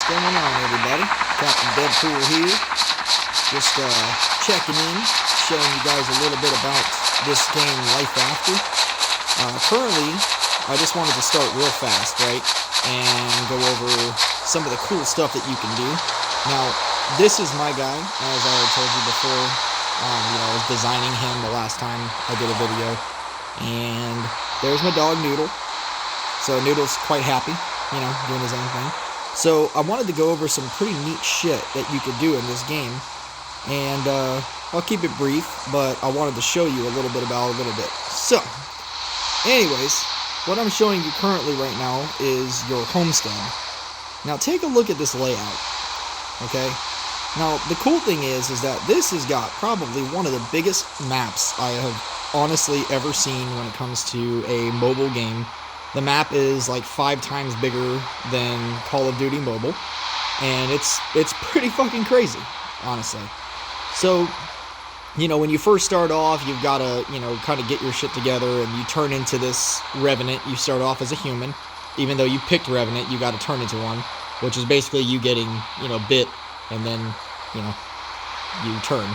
What's going on, everybody? Captain Deadpool here. Just checking in, showing you guys a little bit about this game, LifeAfter. Currently, I just wanted to start real fast, right? And go over some of the cool stuff that you can do. Now, this is my guy, as I had told you before. I was designing him the last time I did a video. And there's my dog, Noodle. So Noodle's quite happy, doing his own thing. So I wanted to go over some pretty neat shit that you could do in this game. And I'll keep it brief, but I wanted to show you a little bit about a little bit. So, anyways, what I'm showing you currently right now is your homestead. Now take a look at this layout, okay? Now the cool thing is that this has got probably one of the biggest maps I have honestly ever seen when it comes to a mobile game. The map is like 5 times bigger than Call of Duty Mobile, and it's pretty fucking crazy, honestly. So, when you first start off, you've got to, kind of get your shit together, and you turn into this Revenant. You start off as a human. Even though you picked Revenant, you got to turn into one, which is basically you getting, bit, and then, you turn.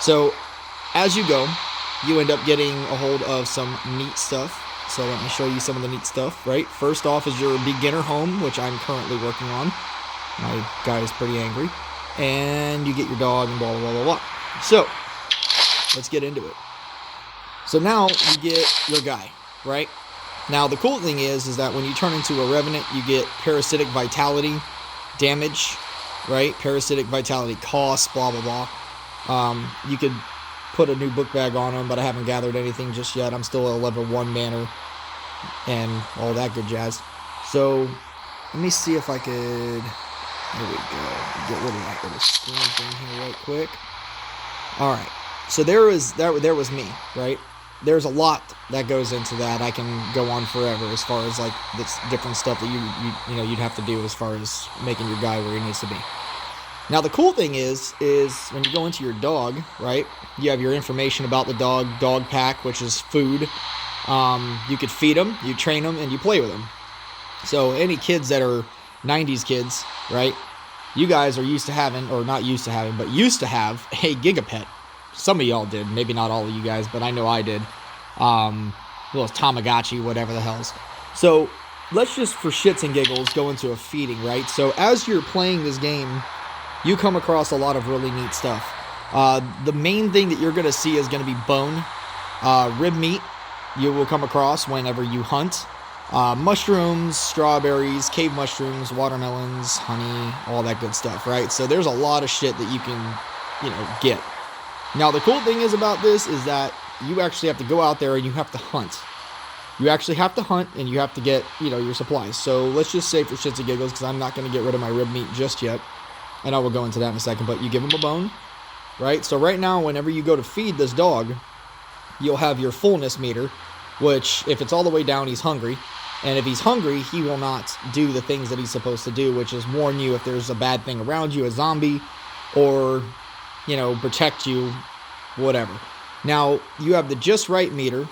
So, as you go, you end up getting a hold of some neat stuff. So let me show you some of the neat stuff, right? First off is your beginner home, which I'm currently working on. My guy is pretty angry. And you get your dog and blah, blah, blah, blah, blah. So, let's get into it. So now you get your guy, right? Now the cool thing is that when you turn into a Revenant, you get parasitic vitality, damage, right? Parasitic vitality cost, blah, blah, blah. You could put a new book bag on him, but I haven't gathered anything just yet. I'm still a level 1 manner and all that good jazz. So let me see if I could, there we go, get rid of that little screen thing here right quick. Alright, so there was me, right? There's a lot that goes into that. I can go on forever as far as like this different stuff that you'd have to do as far as making your guy where he needs to be. Now the cool thing is when you go into your dog, right, you have your information about the dog pack, which is food. You could feed them, you train them, and you play with them. So any kids that are 90s kids, right, you guys are used to having, or not used to having, but used to have a Gigapet. Some of y'all did, maybe not all of you guys, but I know I did. Little Tamagotchi, whatever the hell's. So let's just, for shits and giggles, go into a feeding, right? So as you're playing this game, you come across a lot of really neat stuff. The main thing that you're going to see is going to be bone, rib meat. You will come across whenever you hunt. Mushrooms, strawberries, cave mushrooms, watermelons, honey, all that good stuff, right? So there's a lot of shit that you can, get. Now the cool thing is about this is that you actually have to go out there and you have to hunt. You actually have to hunt and you have to get, your supplies. So let's just say for shits and giggles, because I'm not going to get rid of my rib meat just yet. And I will go into that in a second, but you give him a bone, right? So right now, whenever you go to feed this dog, you'll have your fullness meter, which if it's all the way down, he's hungry. And if he's hungry, he will not do the things that he's supposed to do, which is warn you if there's a bad thing around you, a zombie, or, protect you, whatever. Now, you have the just right meter.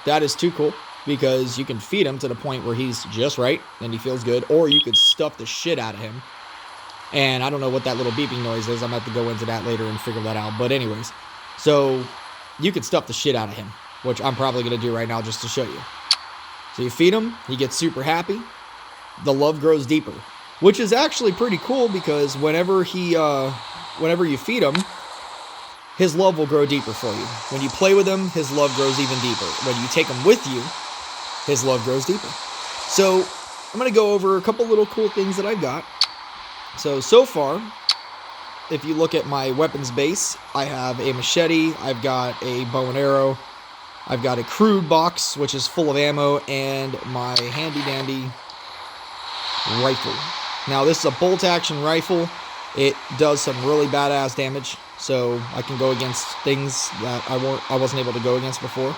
That is too cool, because you can feed him to the point where he's just right, and he feels good, or you could stuff the shit out of him. And I don't know what that little beeping noise is. I'm going to have to go into that later and figure that out. But anyways, so you could stuff the shit out of him, which I'm probably going to do right now just to show you. So you feed him, he gets super happy. The love grows deeper, which is actually pretty cool because whenever you feed him, his love will grow deeper for you. When you play with him, his love grows even deeper. When you take him with you, his love grows deeper. So I'm going to go over a couple little cool things that I've got. So far, if you look at my weapons base, I have a machete, I've got a bow and arrow, I've got a crude box, which is full of ammo, and my handy-dandy rifle. Now, this is a bolt-action rifle. It does some really badass damage, so I can go against things that I wasn't able to go against before.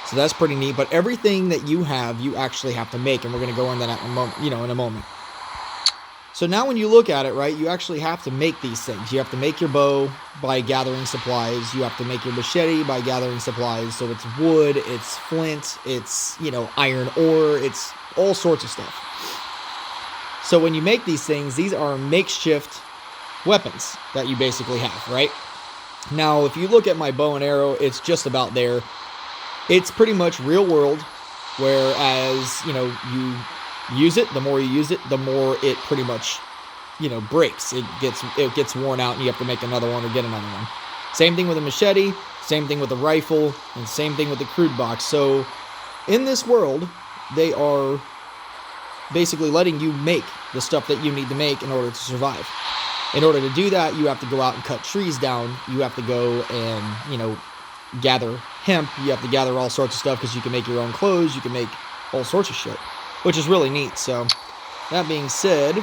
So that's pretty neat, but everything that you have, you actually have to make, and we're going to go into that in a moment. So now when you look at it, right, you actually have to make these things. You have to make your bow by gathering supplies. You have to make your machete by gathering supplies. So it's wood, it's flint, it's, iron ore, it's all sorts of stuff. So when you make these things, these are makeshift weapons that you basically have, right? Now, if you look at my bow and arrow, it's just about there. It's pretty much real world, whereas, you use it, the more you use it, the more it pretty much, breaks. It gets worn out and you have to make another one or get another one. Same thing with a machete, same thing with a rifle, and same thing with the crude box. So in this world, they are basically letting you make the stuff that you need to make in order to survive. In order to do that, you have to go out and cut trees down. You have to go and, gather hemp. You have to gather all sorts of stuff because you can make your own clothes. You can make all sorts of shit, which is really neat. So that being said,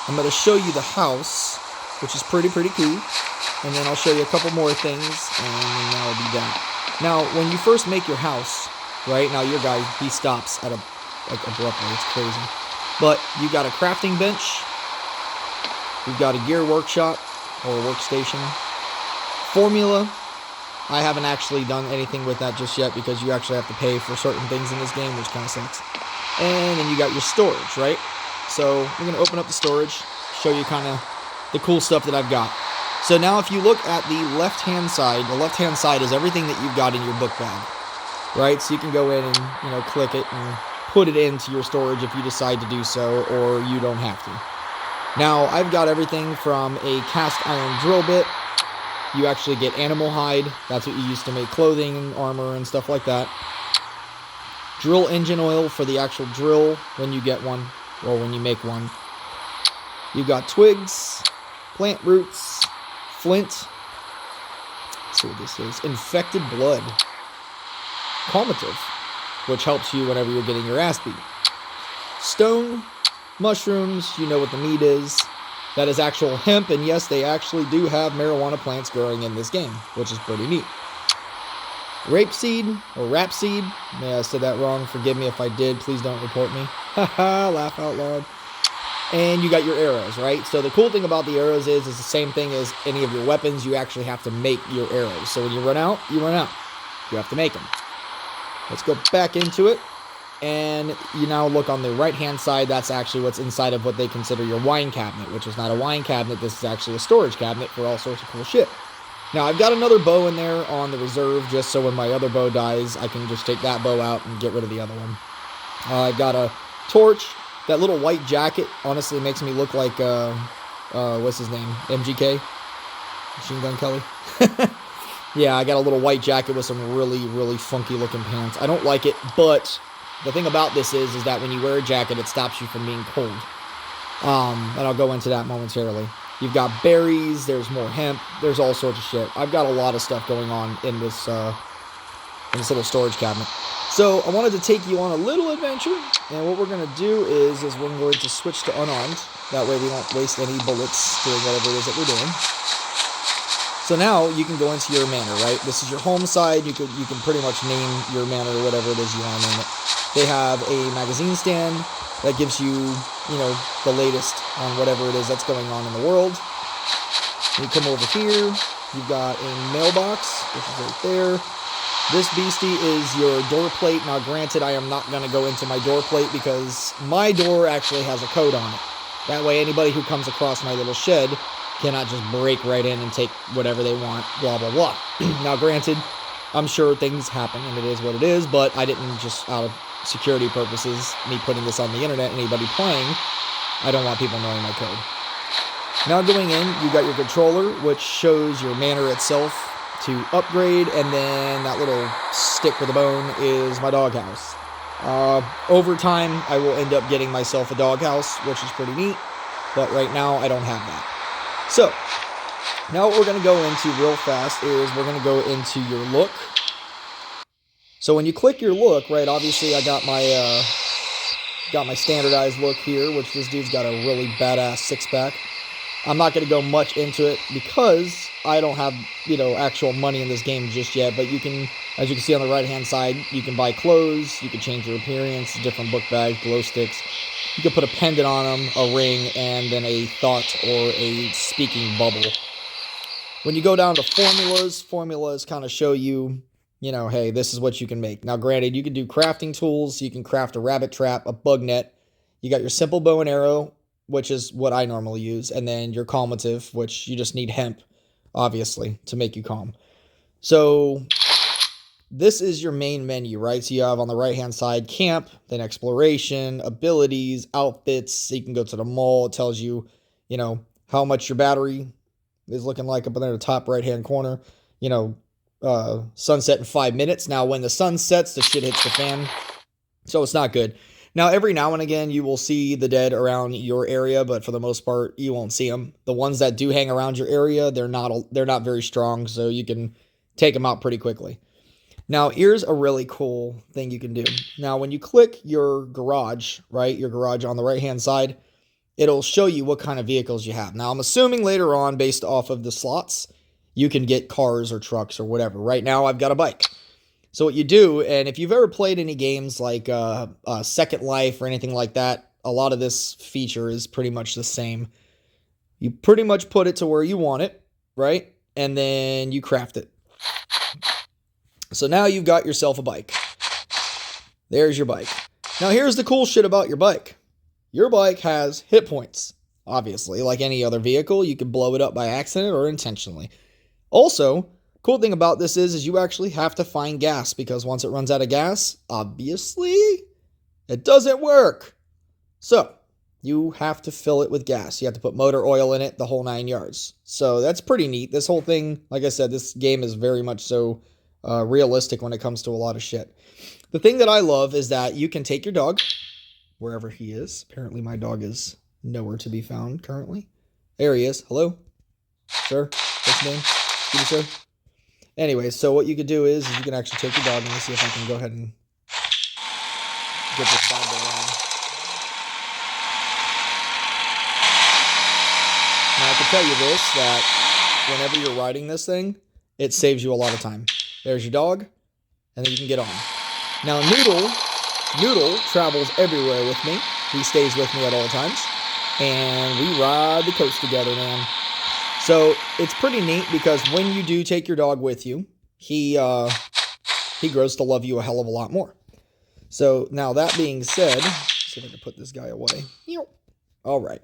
I'm going to show you the house, which is pretty cool. And then I'll show you a couple more things, and then that'll be done. Now, when you first make your house, right, now your guy, he stops at abruptly. It's crazy. But you got a crafting bench. You've got a gear workshop or workstation. Formula. I haven't actually done anything with that just yet because you actually have to pay for certain things in this game, which kind of sucks. And then you got your storage, right? So we're going to open up the storage, show you kind of the cool stuff that I've got. So now if you look at the left-hand side is everything that you've got in your book bag, right? So you can go in and, click it and put it into your storage if you decide to do so, or you don't have to. Now, I've got everything from a cast iron drill bit. You actually get animal hide. That's what you use to make clothing, armor, and stuff like that. Drill engine oil for the actual drill when you get one, or when you make one. You've got twigs, plant roots, flint. Let's see what this is. Infected blood. Calmative, which helps you whenever you're getting your ass beat. Stone, mushrooms, you know what the meat is. That is actual hemp, and yes, they actually do have marijuana plants growing in this game, which is pretty neat. Rapeseed, or rapseed. Yeah, I said that wrong. Forgive me if I did. Please don't report me. Haha, laugh out loud. And you got your arrows, right? So the cool thing about the arrows is the same thing as any of your weapons. You actually have to make your arrows. So when you run out, you run out. You have to make them. Let's go back into it. And you now look on the right-hand side. That's actually what's inside of what they consider your wine cabinet, which is not a wine cabinet. This is actually a storage cabinet for all sorts of cool shit. Now, I've got another bow in there on the reserve, just so when my other bow dies, I can just take that bow out and get rid of the other one. I've got a torch. That little white jacket, honestly, makes me look like, what's his name? MGK? Machine Gun Kelly? Yeah, I got a little white jacket with some really funky-looking pants. I don't like it, but the thing about this is that when you wear a jacket, it stops you from being cold. And I'll go into that momentarily. You've got berries, there's more hemp, there's all sorts of shit. I've got a lot of stuff going on in this little storage cabinet. So I wanted to take you on a little adventure, and what we're going to do is we're going to switch to unarmed. That way we don't waste any bullets doing whatever it is that we're doing. So now you can go into your manor, right? This is your home side. You can pretty much name your manor whatever it is you want to name it. They have a magazine stand that gives you, the latest on whatever it is that's going on in the world. You come over here, you've got a mailbox, which is right there. This beastie is your door plate. Now, granted, I am not going to go into my door plate because my door actually has a code on it. That way, anybody who comes across my little shed cannot just break right in and take whatever they want, blah, blah, blah. Now, granted, I'm sure things happen, and it is what it is, but I didn't just, out of security purposes, me putting this on the internet, anybody playing, I don't want people knowing my code. Now, going in, you got your controller, which shows your manor itself to upgrade, and then that little stick with a bone is my doghouse. Over time, I will end up getting myself a doghouse, which is pretty neat, but right now, I don't have that. So, now what we're going to go into real fast is we're going to go into your look. So when you click your look, right, obviously I got my standardized look here, which this dude's got a really badass six-pack. I'm not going to go much into it because I don't have, actual money in this game just yet, but you can, as you can see on the right-hand side, you can buy clothes, you can change your appearance, different book bags, glow sticks. You can put a pendant on them, a ring, and then a thought or a speaking bubble. When you go down to formulas kind of show you, hey, this is what you can make. Now, granted, you can do crafting tools. You can craft a rabbit trap, a bug net. You got your simple bow and arrow, which is what I normally use, and then your calmative, which you just need hemp, obviously, to make you calm. So this is your main menu, right? So you have on the right-hand side camp, then exploration, abilities, outfits. So you can go to the mall. It tells you, how much your battery is looking like up in there, the top right-hand corner. Sunset in 5 minutes. Now, when the sun sets, the shit hits the fan. So it's not good. Now, every now and again, you will see the dead around your area, but for the most part, you won't see them. The ones that do hang around your area, they're not very strong, so you can take them out pretty quickly. Now, here's a really cool thing you can do. Now, when you click your garage, right, your garage on the right-hand side, it'll show you what kind of vehicles you have. Now, I'm assuming later on, based off of the slots, you can get cars or trucks or whatever. Right now, I've got a bike. So what you do, and if you've ever played any games like Second Life or anything like that, a lot of this feature is pretty much the same. You pretty much put it to where you want it, right? And then you craft it. So now you've got yourself a bike. There's your bike. Now here's the cool shit about your bike. Your bike has hit points, obviously. Like any other vehicle, you can blow it up by accident or intentionally. Also, cool thing about this is you actually have to find gas, because once it runs out of gas, obviously, it doesn't work. So, you have to fill it with gas. You have to put motor oil in it, the whole 9 yards. So, that's pretty neat. This whole thing, like I said, this game is very much so realistic when it comes to a lot of shit. The thing that I love is that you can take your dog, wherever he is. Apparently, my dog is nowhere to be found currently. There he is. Hello? Sir? What's your name? Excuse me, sir? Anyway, so what you could do is you can actually take your dog, and let's see if I can go ahead and get this bad boy on. Now, I can tell you this, that whenever you're riding this thing, it saves you a lot of time. There's your dog, and then you can get on. Now, Noodle travels everywhere with me. He stays with me at all times, and we ride the coast together, man. So it's pretty neat because when you do take your dog with you, he grows to love you a hell of a lot more. So now that being said, let's see if I can put this guy away. All right.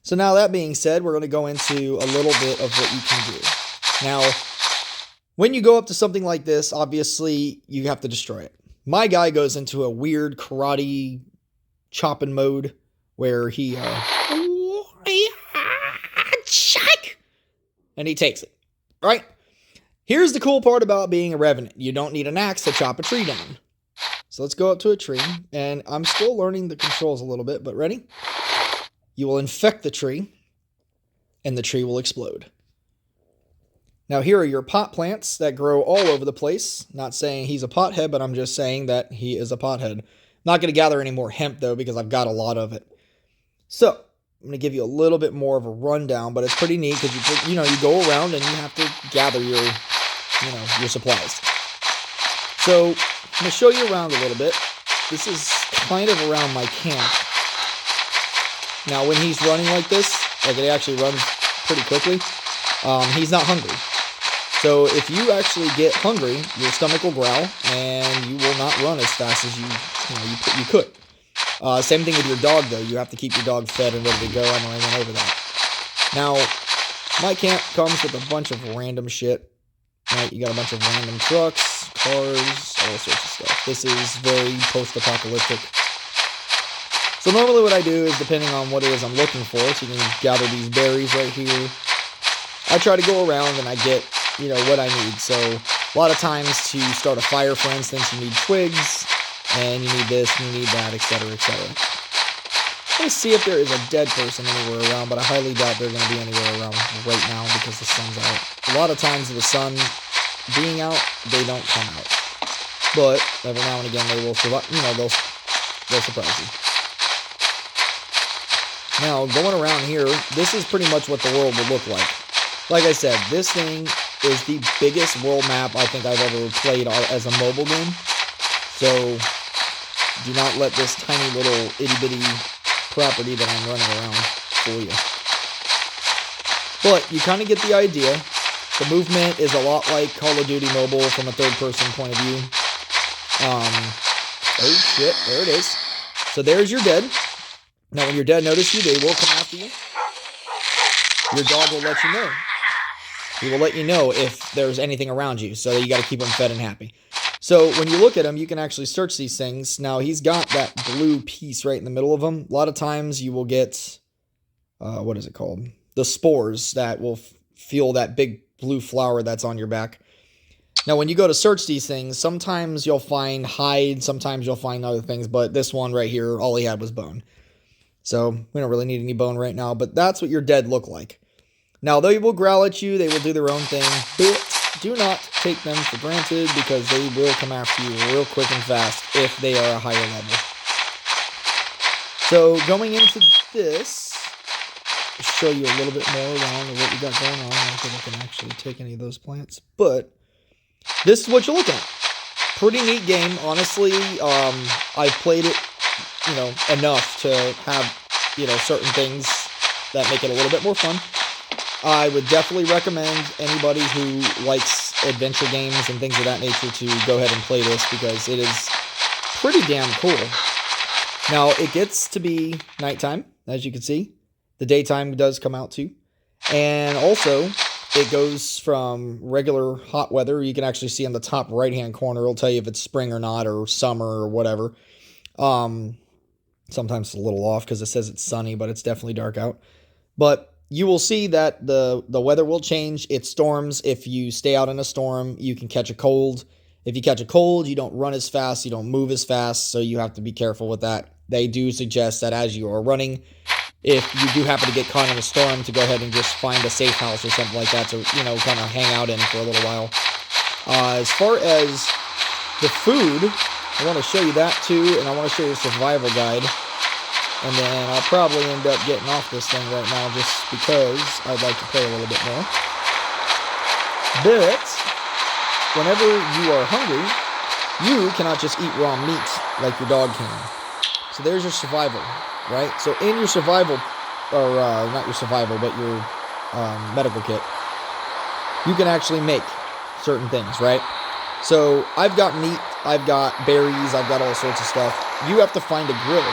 So now that being said, we're going to go into a little bit of what you can do. Now, when you go up to something like this, obviously you have to destroy it. My guy goes into a weird karate chopping mode where he and he takes it, right? Here's the cool part about being a revenant. You don't need an axe to chop a tree down. So let's go up to a tree, and I'm still learning the controls a little bit, but ready? You will infect the tree, and the tree will explode. Now here are your pot plants that grow all over the place. Not saying he's a pothead, but I'm just saying that he is a pothead. Not going to gather any more hemp, though, because I've got a lot of it. So I'm going to give you a little bit more of a rundown, but it's pretty neat because you go around and you have to gather your supplies. So I'm going to show you around a little bit. This is kind of around my camp. Now, when he's running like this, like it actually runs pretty quickly, he's not hungry. So if you actually get hungry, your stomach will growl and you will not run as fast as you could. Same thing with your dog, though. You have to keep your dog fed and ready to go. I know I went over that. Now, my camp comes with a bunch of random shit. Right? You got a bunch of random trucks, cars, all sorts of stuff. This is very post-apocalyptic. So normally what I do is, depending on what it is I'm looking for, so you can gather these berries right here. I try to go around and I get, what I need. So a lot of times to start a fire, for instance, you need twigs. And you need this, and you need that, etc., etc. Let's see if there is a dead person anywhere around, but I highly doubt they're going to be anywhere around right now because the sun's out. A lot of times with the sun being out, they don't come out. But every now and again they will survive, they'll surprise you. Now, going around here, this is pretty much what the world will look like. Like I said, this thing is the biggest world map I think I've ever played as a mobile game. So do not let this tiny little itty-bitty property that I'm running around fool you. But you kind of get the idea. The movement is a lot like Call of Duty Mobile from a third-person point of view. Oh shit, there it is. So there's your dead. Now, when your dead notice you, they will come after you. Your dog will let you know. He will let you know if there's anything around you, so you got to keep him fed and happy. So when you look at him, you can actually search these things. Now, he's got that blue piece right in the middle of him. A lot of times you will get, what is it called? The spores that will fuel that big blue flower that's on your back. Now, when you go to search these things, sometimes you'll find hide, sometimes you'll find other things, but this one right here, all he had was bone. So we don't really need any bone right now, but that's what your dead look like. Now, they will growl at you, they will do their own thing, but do not take them for granted because they will come after you real quick and fast if they are a higher level. So going into this, I'll show you a little bit more around what we got going on. I don't think I can actually take any of those plants, but this is what you're looking at. Pretty neat game, honestly. I've played it, enough to have, certain things that make it a little bit more fun. I would definitely recommend anybody who likes adventure games and things of that nature to go ahead and play this because it is pretty damn cool. Now, it gets to be nighttime, as you can see. The daytime does come out too. And also, it goes from regular hot weather. You can actually see on the top right-hand corner, it'll tell you if it's spring or not, or summer or whatever. Sometimes it's a little off because it says it's sunny, but it's definitely dark out. But you will see that the weather will change. It storms. If you stay out in a storm, you can catch a cold. If you catch a cold, you don't run as fast, you don't move as fast, so you have to be careful with that. They do suggest that as you are running, if you do happen to get caught in a storm, to go ahead and just find a safe house or something like that to, kind of hang out in for a little while. As far as the food, I want to show you that too, and I want to show you a survival guide. And then I'll probably end up getting off this thing right now just because I'd like to play a little bit more. But whenever you are hungry, you cannot just eat raw meat like your dog can. So there's your survival, right? So in your survival, or not your survival, but your medical kit, you can actually make certain things, right? So I've got meat, I've got berries, I've got all sorts of stuff. You have to find a grill.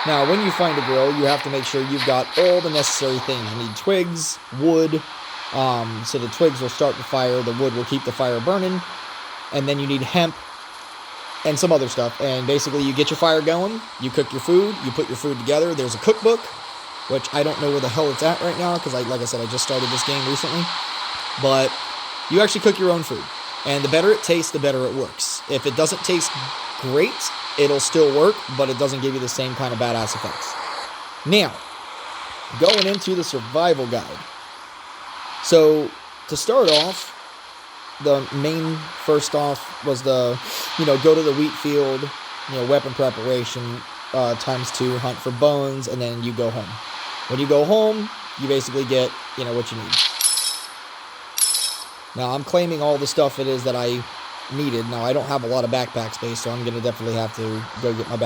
Now, when you find a grill, you have to make sure you've got all the necessary things. You need twigs, wood, so the twigs will start the fire, the wood will keep the fire burning, and then you need hemp and some other stuff. And basically, you get your fire going, you cook your food, you put your food together. There's a cookbook, which I don't know where the hell it's at right now, because like I said, I just started this game recently. But you actually cook your own food. And the better it tastes, the better it works. If it doesn't taste great, it'll still work, but it doesn't give you the same kind of badass effects. Now, going into the survival guide. So, to start off, the main first off was the, go to the wheat field, weapon preparation, ×2, hunt for bones, and then you go home. When you go home, you basically get, what you need. Now, I'm claiming all the stuff it is that I needed. Now, I don't have a lot of backpack space, so I'm going to definitely have to go get my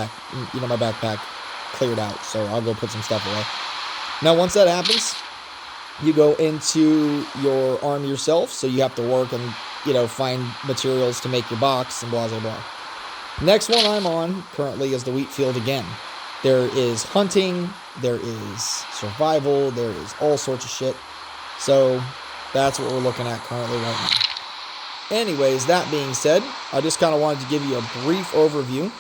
backpack cleared out. So I'll go put some stuff away. Now, once that happens, you go into your arm yourself. So you have to work and, find materials to make your box and blah, blah, blah. Next one I'm on currently is the wheat field again. There is hunting, there is survival, there is all sorts of shit. So that's what we're looking at currently right now. Anyways, that being said, I just kind of wanted to give you a brief overview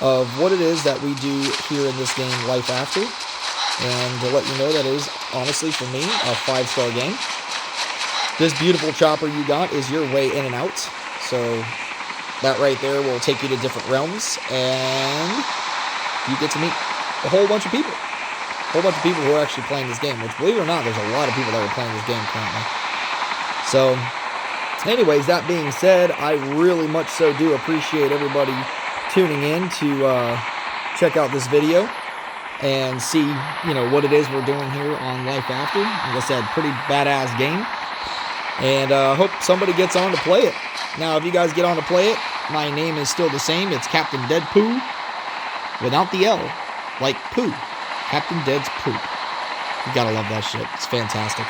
of what it is that we do here in this game, Life After. And to let you know, that is, honestly, for me, a 5-star game. This beautiful chopper you got is your way in and out. So that right there will take you to different realms, and you get to meet a whole bunch of people. A whole bunch of people who are actually playing this game, which, believe it or not, there's a lot of people that are playing this game currently. So, anyways, that being said, I really much so do appreciate everybody tuning in to check out this video and see, what it is we're doing here on Life After. Like I said, pretty badass game. And hope somebody gets on to play it. Now, if you guys get on to play it, my name is still the same. It's Captain Deadpoo without the L, like poo. Captain Dead's poop. You gotta love that shit. It's fantastic.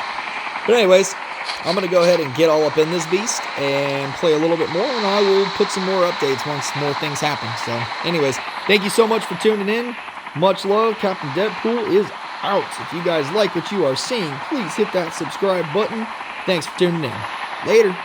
But anyways, I'm gonna go ahead and get all up in this beast and play a little bit more, and I will put some more updates once more things happen. So anyways, thank you so much for tuning in. Much love. Captain Deadpool is out. If you guys like what you are seeing, please hit that subscribe button. Thanks for tuning in. Later.